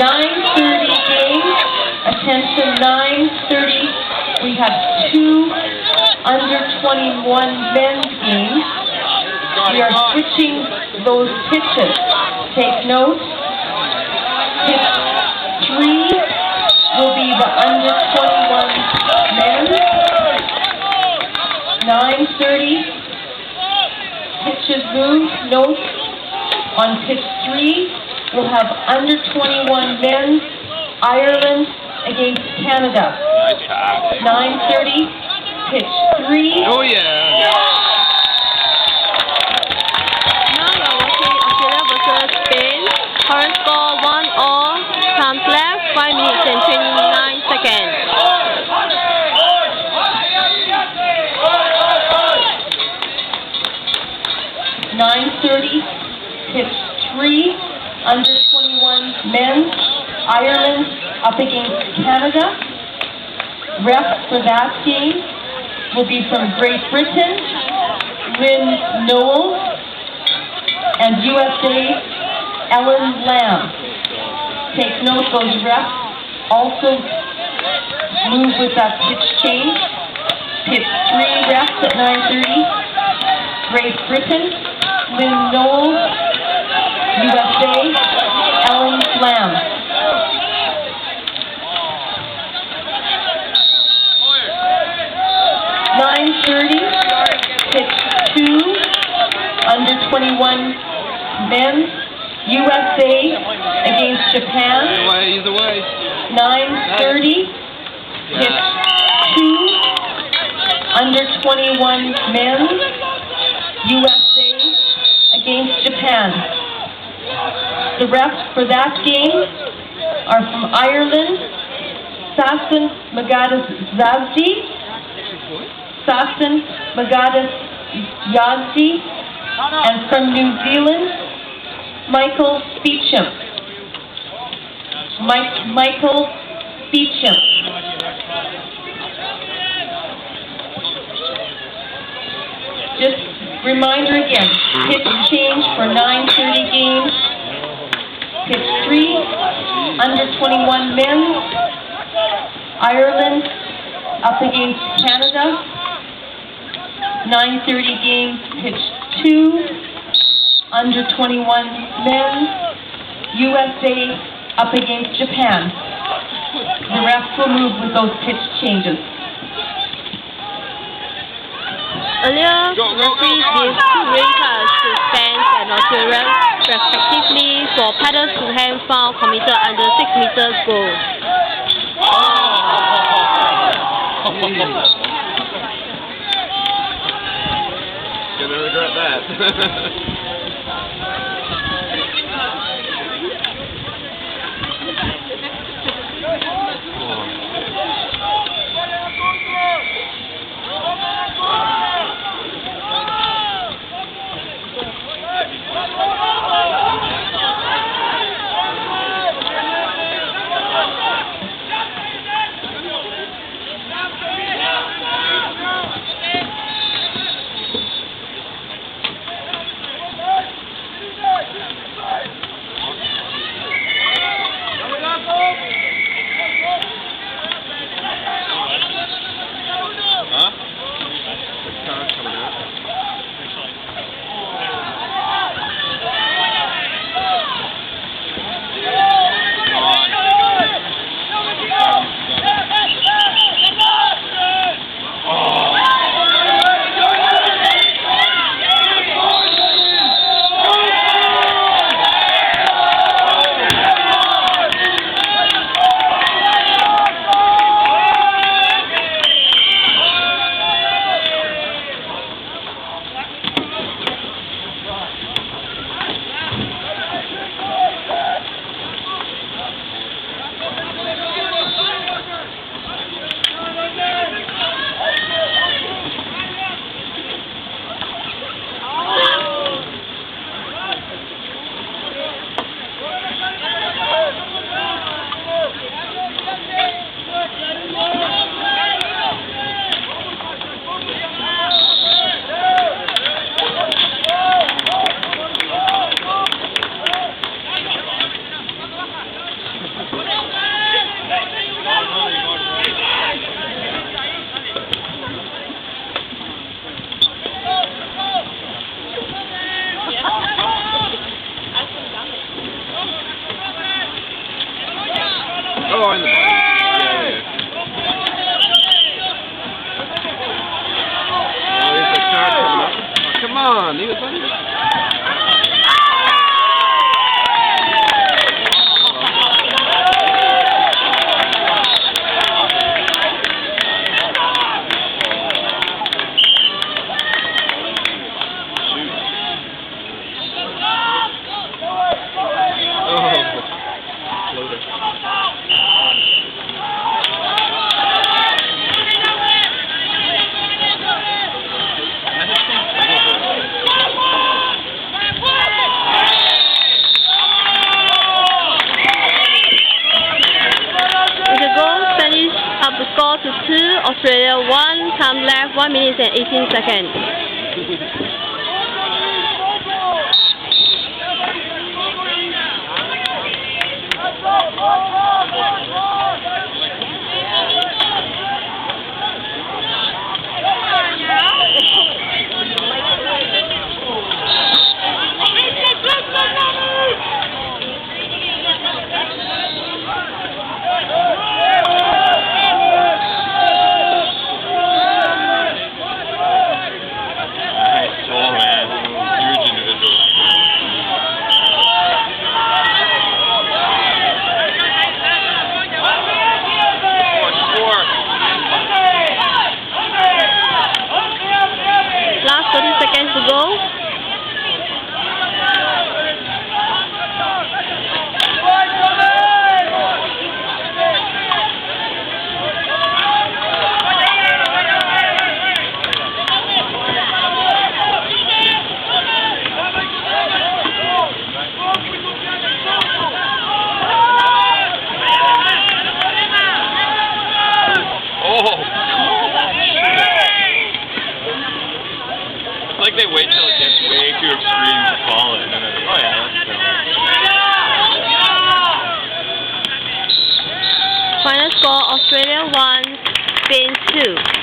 9:30 game. Attention, 9:30. We have 2 under 21 men's games. We are switching those pitches. Take note. Pitch 3 will be the under 21 men. 9:30. Pitches move. Note. On pitch 3, we'll have under 21 men. Ireland against Canada. 9:30. Pitch 3. Oh yeah. Current score 1-all. Time left 5 minutes and 29 seconds. Pitch 3, under 21 men. Ireland up against Canada. Ref for that game will be from Great Britain, Lynn Knowles, and USA, Ellen Lamb. Take note, those refs also move with that pitch change. Pitch 3 refs at 9:30. Great Britain, Lynn Knowles, USA, Ellen Lamb. Pitch 2, under 21 men. USA against Japan. Either way. 9:30. Pitch 2, under 21 men. USA against Japan. The refs for that game are from Ireland, Sasson Magadas-Yazdi, and from New Zealand, Michael Beecham. Michael Beecham. Just reminder again, pitch change for 9:30 games. Pitch 3, under 21 men. Ireland up against Canada. 9:30 games. Pitch 2, under 21 men. USA up against Japan. The refs will move with those pitch changes. Earlier, referees gave 2 red cards to Spence and Australia, respectively, for paddles to hand foul committed under 6 meters goal. Gonna regret that. Australia 1, time left 1 minute and 18 seconds. Last 30 seconds to go. It's like they wait till it gets way too extreme to call it, and then they're like, oh yeah, let's go. Final score Australia 1, Spain 2.